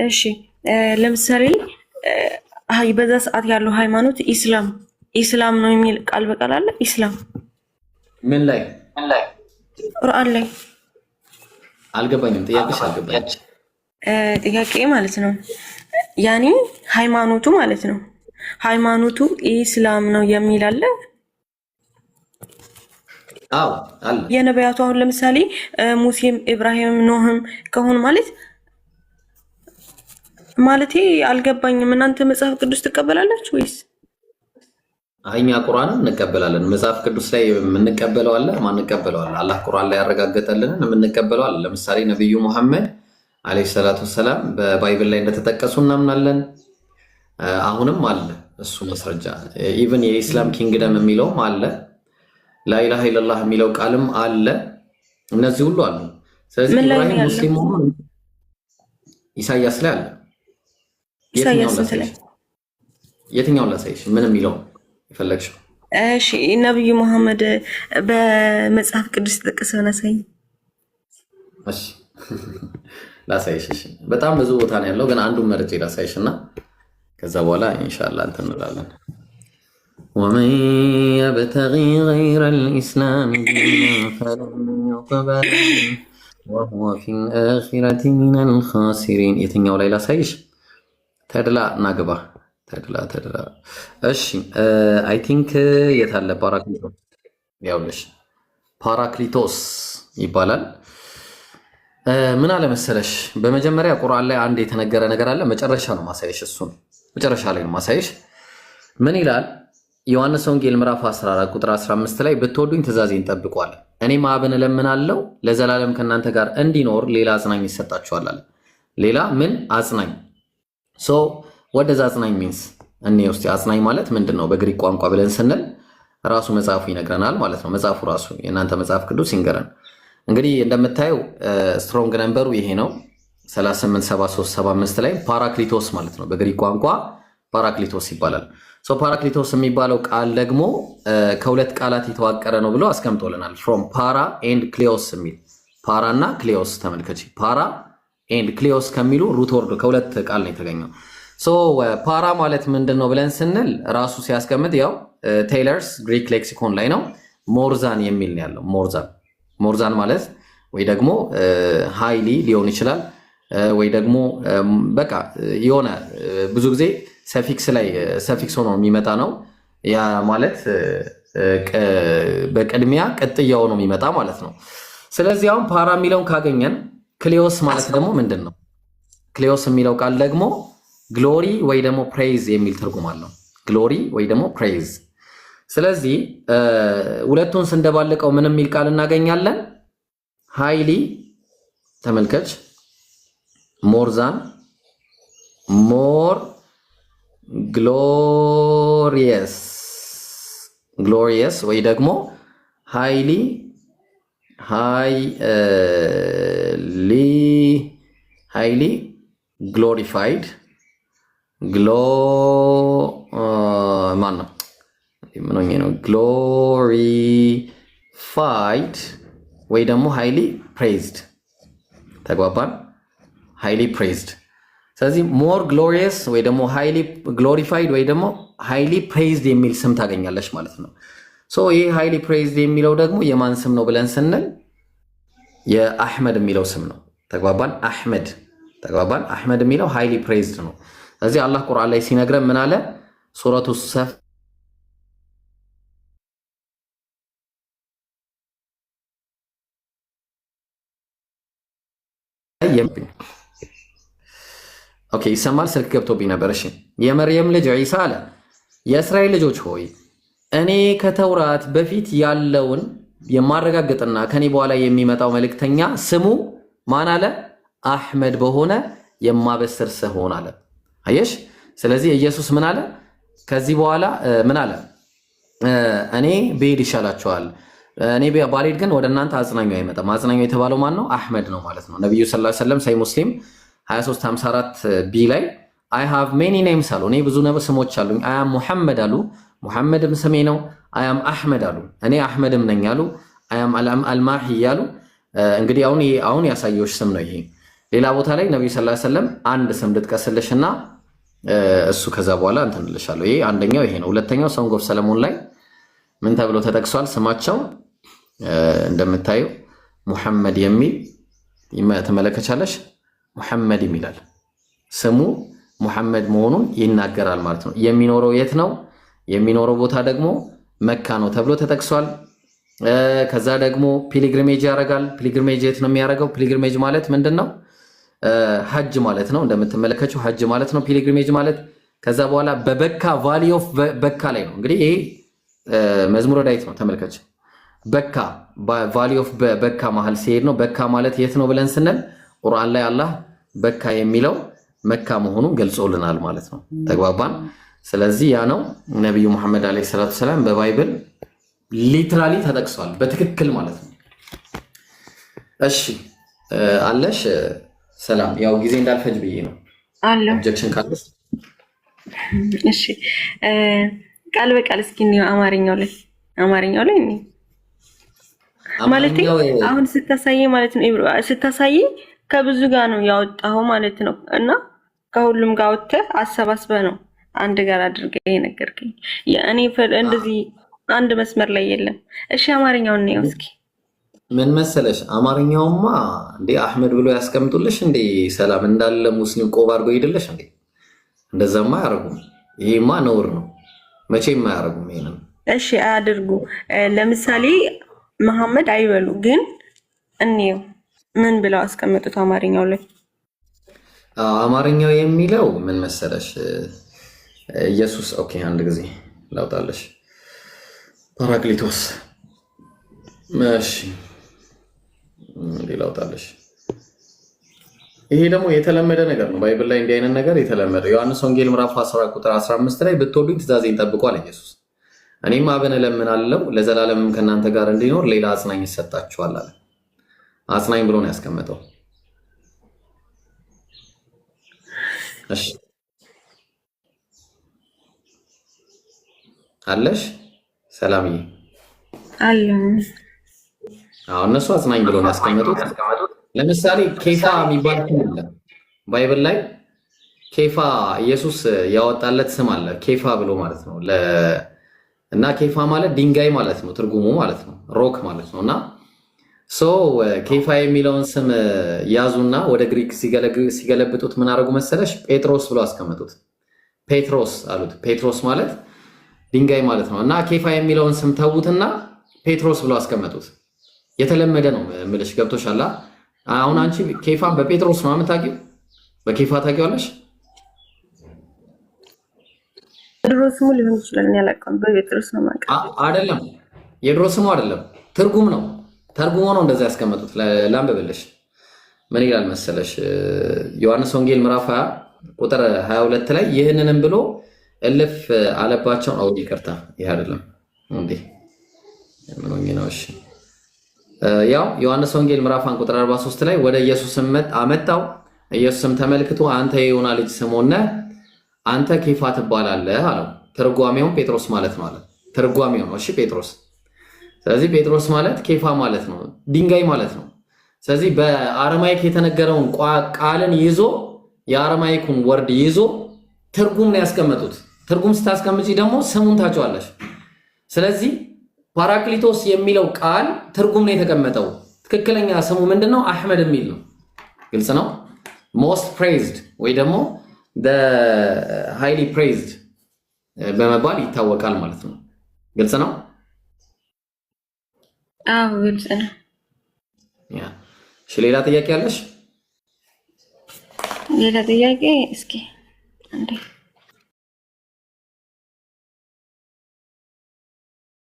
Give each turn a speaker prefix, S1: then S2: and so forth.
S1: እሺ ለምሳሌ አይ በዛ ሰዓት ያለው ሃይማኖት ኢስላም ነው የሚል ቃል በቃል አለ። ኢስላም
S2: ምን ላይ
S1: ቁርአን ላይ
S2: አልገባኝም። ጥያቄሽ አልገባኝም።
S1: ጥያቄ ማለት ነው ያኔ ሃይማኖቱ ማለት ነው ሃይማኖቱ ኢስላም ነው የሚል አለ።
S2: አዎ አለ።
S1: የነቢያቱ አሁን ለምሳሌ ሙሴም ኢብራሂም ኖህም ከሆኑ ማለቴ አልገባኝም። እናንተ መጽሐፍ ቅዱስ ትቀበላላችሁ ወይስ?
S2: እኛ ቁርአንን እንቀበላለን። መጽሐፍ ቅዱስ ላይ የምንቀበለው አለ፣ ማንቀበለው አለ። አላህ ቁርአን ላይ ያረጋገጠልንን የምንቀበለው አለ። ለምሳሌ ነብዩ መሐመድ አለይሂ ሰላቱ ሰላም በባይብል ላይ እንደተጠቀሱ እናምናለን። አሁንም አለ እሱ መስረጃ። ኢቭን የኢስላም ኪንግደም የሚለውም አለ። ላኢላሃ ኢለላህ የሚለው ቃልም አለ። እነዚህ ሁሉ አሉ። ስለዚህ ኢብራሂም ሙስሊም ሆኖ ኢሳይያስ ላይ አለ። የትኛውን ላሳይሽ? ምን የሚለው የፈለግሽው?
S1: እሺ ነብዩ መሐመድ በመጽሐፍ ቅዱስ ተጠቅሰውን አሳይኝ።
S2: እሺ ላሳይሽ። እሺ በጣም ብዙ ቦታ ነው ያለው፣ ግን አንዱን መርጬ ላሳይሽና ከዛ በኋላ ኢንሻአላህ እንትን እንላለን። ومن يبتغي غير الإسلام دينا فلن يقبل وهو في الآخرة من الخاسرين. የትኛው ላይ ላሳይሽ? ተድላ ናግባ ተድላ እሺ አይ ቲንክ የታለ ፓራክሊቶስ ያውልሽ ፓራክሊቶስ ይባላል። ምን አለ መሰለሽ በመጀመሪያ ቁርአን ላይ አንድ የተነገረ ነገር አለ። መጨረሻ ነው ማሳይሽ፣ እሱን መጨረሻ ላይ ነው ማሳይሽ። ምን ይላል? ዮሐንስ ወንጌል ምዕራፍ 14 ቁጥር 15 ላይ ብትወዱኝ ትእዛዜን ጠብቁ አለ። እኔም አብን እለምናለሁ ለዘላለም ከእናንተ ጋር እንዲኖር ሌላ አጽናኝ ይሰጣችኋል አለ። ሌላ ምን አጽናኝ? ሶ what does አጽናኝ ሚንስ? እኔ ውስጥ አጽናኝ ማለት ምንድነው በግሪክ ቋንቋ ብለን ስንል ራሱ መጽሐፉ ይነግረናል ማለት ነው። መጽሐፉ ራሱ የእናንተ መጽሐፍ ቅዱስ ይንገረን። እንግዲህ እንደምታየው ስትሮንግ ነምበሩ ይሄ ነው 387375 ላይ ፓራክሊቶስ ማለት ነው። በግሪክ ቋንቋ ፓራክሊቶስ ይባላል። ሶ ፓራክሊቶስ የሚባለው ቃል ደግሞ ከሁለት ቃላት የተዋቀረ ነው ብሎ አስቀምጦልናል። ፍሮም ፓራ ኤንድ ክሊዮስ የሚል ፓራ እና ክሊዮስ ተመልከቺ። ፓራ ኤንድ ክሊዮስ ከሚሉ ሩት ወርድ ከሁለት ቃል ነው የተገኘው። ሶ ፓራ ማለት ምንድን ነው ብለን ስንል ራሱ ሲያስቀምጥ ያው ቴይለርስ ግሪክ ሌክሲኮን ላይ ነው ሞርዛን የሚል ነው ያለው። ሞርዛን ማለት ወይ ደግሞ ሃይሊ ሊሆን ይችላል ወይ ደግሞ በቃ የሆነ ብዙ ጊዜ ሰፊክስ ላይ ሰፊክስ ሆኖ የሚመጣ ነው። ያ ማለት በቅድሚያ ቅጥያው ነው የሚመጣ ማለት ነው። ስለዚህ አሁን ፓራ የሚለውን ካገኘን ክሊዮስ ማለት ደግሞ ምንድን ነው? ክሊዮስ የሚለው ቃል ደግሞ ግሎሪ ወይ ደግሞ ፕሬይዝ የሚል ትርጉም አለው። ግሎሪ ወይ ደግሞ ፕሬይዝ። ስለዚህ ሁለቱን ስንደባልቀው ምን የሚል ቃል እናገኛለን? ሃይሊ ተመልከች፣ ሞርዛን፣ ሞር ግሎሪየስ ወይ ደግሞ ሃይሊ ግሎሪፋይድ ማን ነው? ምን ሆኜ ነው? ግሎሪፋይድ ወይ ደግሞ ሃይሊ ፕሬዝድ። ተግባባን? ሃይሊ ፕሬዝድ። ስለዚህ ሞር ግሎሪየስ ወይ ደግሞ ሃይሊ ግሎሪፋይድ ወይ ደግሞ ሃይሊ ፕሬዝድ የሚል ስም ታገኛለች ማለት ነው። ሶ ይሄ ሃይሊ ፕሬዝድ የሚለው ደግሞ የማን ስም ነው ብለን ስንል የአህመድ የሚለው ስም ነው። ተግባባን? ተግባባን? አህመድ የሚለው ሃይሊ ፕሬዝድ ነው። ስለዚህ አላህ ቁርአን ላይ ሲነግረን ምን አለ? ሱረቱ ሰፍ ኦኬ ይሰማል። ስልክ ገብቶብኝ ነበር። እሺ የመርየም ልጅ ዒሳ አለ የእስራኤል ልጆች ሆይ እኔ ከተውራት በፊት ያለውን የማረጋግጥና ከኔ በኋላ የሚመጣው መልእክተኛ ስሙ ማን አለ? አህመድ በሆነ የማበስር ስሆን አለ። አየሽ? ስለዚህ ኢየሱስ ምን አለ? ከዚህ በኋላ ምን አለ? እኔ ብሄድ ይሻላችኋል፣ እኔ ባልሄድ ግን ወደ እናንተ አጽናኙ አይመጣም። አጽናኙ የተባለው ማን ነው? አህመድ ነው ማለት ነው። ነብዩ ሰለላሁ ዐለይሂ ወሰለም ሳይ ሙስሊም 2354 ቢ ላይ አይ ሃቭ ሜኒ ኔምስ አሉ። እኔ ብዙ ስሞች አሉኝ። አያም ሙሐመድ አሉ፣ ሙሐመድም ስሜ ነው። አያም አህመድ አሉ፣ እኔ አህመድም ነኝ አሉ። አያም አልማሂ አሉ። እንግዲህ አሁን ያሳየውሽ ስም ነው ይሄ። ሌላ ቦታ ላይ ነብዩ ሰለላሁ ዐለይሂ ወሰለም አንድ ስም ልጥቀስልሽና እሱ ከዛ በኋላ እንተንልሻለሁ። ይሄ አንደኛው ይሄ ነው። ሁለተኛው ሶንግ ኦፍ ሰለሞን ላይ ምን ተብሎ ተጠቅሷል? ስማቸው እንደምታዩ ሙሐመድ የሚል ተመለከቻለሽ። ሙሐመድ ይላል ስሙ ሙሐመድ መሆኑን ይናገራል ማለት ነው። የሚኖረው የት ነው? የሚኖረው ቦታ ደግሞ መካ ነው ተብሎ ተጠቅሷል። ከዛ ደግሞ ፒሊግሪሜጅ ያደርጋል። ፒሊግሪሜጅ የት ነው የሚያደርገው? ፒሊግሪሜጅ ማለት ምንድነው? ሐጅ ማለት ነው። እንደምትመለከቱው ሐጅ ማለት ነው ፒሊግሪሜጅ ማለት። ከዛ በኋላ በበካ ቫሊ ኦፍ በካ ላይ ነው እንግዲህ ይሄ መዝሙረ ዳዊት ነው። ተመልከች በካ ቫሊ ኦፍ በካ መሃል ሲሄድ ነው። በካ ማለት የት ነው ብለን ስንል ቁርአን ላይ አላህ በካ የሚለው መካ መሆኑን ገልጾልናል ማለት ነው። ተግባባን? ስለዚህ ያ ነው ነብዩ መሐመድ አለይሂ ሰላቱ ሰላም በባይብል ሊትራሊ ተጠቅሷል በትክክል ማለት ነው። እሺ አለሽ ሰላም፣ ያው ጊዜ እንዳልፈጅ ብዬ ነው
S1: አለ
S2: ኦብጀክሽን ካለሽ
S1: እሺ ቃል በቃል እስኪ ነው አማርኛው ላይ ነው ማለት አሁን ስታሳይ ማለት ነው ስታሳይ ከብዙ ጋር ነው ያወጣው ማለት ነው። እና ከሁሉም ጋር ወጥተህ አሰባስበህ ነው አንድ ጋር አድርገህ የነገርከኝ። የእኔ እንደዚህ አንድ መስመር ላይ የለም። እሺ አማርኛውን ነው እስኪ
S2: ምን መሰለሽ፣ አማርኛውማ እንዴ አህመድ ብሎ ያስቀምጡልሽ እንዴ ሰላም እንዳለ ሙስሊም ቆብ አድርጎ ይደለሽ እንዴ? እንደዛማ አያረጉም። ይሄማ ነውር ነው። መቼም አያረጉም ይሄንን።
S1: እሺ አያድርጉ። ለምሳሌ መሐመድ አይበሉ፣ ግን እንየው ምን ብለው አስቀምጡት አማርኛው ላይ።
S2: አማርኛው የሚለው ምን መሰለሽ ኢየሱስ። ኦኬ አንድ ጊዜ ላውጣለሽ ፓራክሊቶስ። እሺ ላውጣለሽ። ይሄ ደግሞ የተለመደ ነገር ነው ባይብል ላይ እንዲህ አይነት ነገር የተለመደ። ዮሐንስ ወንጌል ምዕራፍ 10 ቁጥር 15 ላይ ብትወዱኝ ትእዛዜን ጠብቁ አለ ኢየሱስ። እኔም አብን እለምናለሁ ለዘላለምም ከእናንተ ጋር እንዲኖር ሌላ አጽናኝ ይሰጣችኋል አለ። አጽናኝ ብሎ ነው ያስቀመጠው። እሺ አለሽ ሰላምዬ
S1: አለ።
S2: እነሱ አጽናኝ ብሎ ነው ያስቀመጡት። ለምሳሌ ኬፋ የሚባል ስም አለ ባይብል ላይ። ኬፋ ኢየሱስ ያወጣለት ስም አለ ኬፋ ብሎ ማለት ነው። እና ኬፋ ማለት ድንጋይ ማለት ነው ትርጉሙ ማለት ነው፣ ሮክ ማለት ነው። እና ኬፋ የሚለውን ስም ያዙና ወደ ግሪክ ሲገለብጡት ምን አደረጉ መሰለሽ? ጴጥሮስ ብሎ አስቀመጡት። ፔትሮስ አሉት። ፔትሮስ ማለት ድንጋይ ማለት ነው። እና ኬፋ የሚለውን ስም ተዉትና ፔትሮስ ብሎ አስቀመጡት። የተለመደ ነው የምልሽ። ገብቶሻል? አሁን አንቺ ኬፋን በጴጥሮስ ነው የምታውቂው? በኬፋ ታውቂዋለሽ?
S1: የድሮ ስሙ ሊሆን ይችላል ያላቀም። በጴጥሮስ ነው ማለት
S2: አይደለም። የድሮ ስሙ አይደለም፣ ትርጉም ነው። ተርጉሞ ነው እንደዛ ያስቀመጡት። ላንብብልሽ ምን ይላል መሰለሽ? ዮሐንስ ወንጌል ምዕራፍ 20 ቁጥር 22 ላይ ይህንንም ብሎ እልፍ አለባቸው። አው ይቅርታ፣ ይሄ አይደለም እንዴ ምን ሆኜ ነው? እሺ ያው ዮሐንስ ወንጌል ምዕራፍ 1 ቁጥር 43 ላይ ወደ ኢየሱስም አመጣው። ኢየሱስም ተመልክቶ አንተ የዮና ልጅ ስምዖን ነህ፣ አንተ ኬፋ ትባላለህ አለው። ትርጓሜው ጴጥሮስ ማለት ነው አለ። ትርጓሜው ነው። እሺ ጴጥሮስ። ስለዚህ ጴጥሮስ ማለት ኬፋ ማለት ነው፣ ድንጋይ ማለት ነው። ስለዚህ በአረማይክ የተነገረውን ቃልን ይዞ የአረማይኩን ወርድ ይዞ ትርጉም ነው ያስቀመጡት። ትርጉም ስታስቀምጪ ደግሞ ስሙን ታጫዋለሽ። ስለዚህ ፓራክሊቶስ የሚለው ቃል ትርጉም ነው የተቀመጠው። ትክክለኛ ስሙ ምንድነው? አህመድ የሚል ነው። ግልጽ ነው። ሞስት ፕሬዝድ ወይ ደግሞ ሃይሊ ፕሬዝድ በመባል ይታወቃል ማለት ነው። ግልጽ ነው።
S1: አዎ ግልጽ ነው።
S2: እሺ ሌላ ጥያቄ አለሽ?
S1: ሌላ ጥያቄ እስኪ አንዴ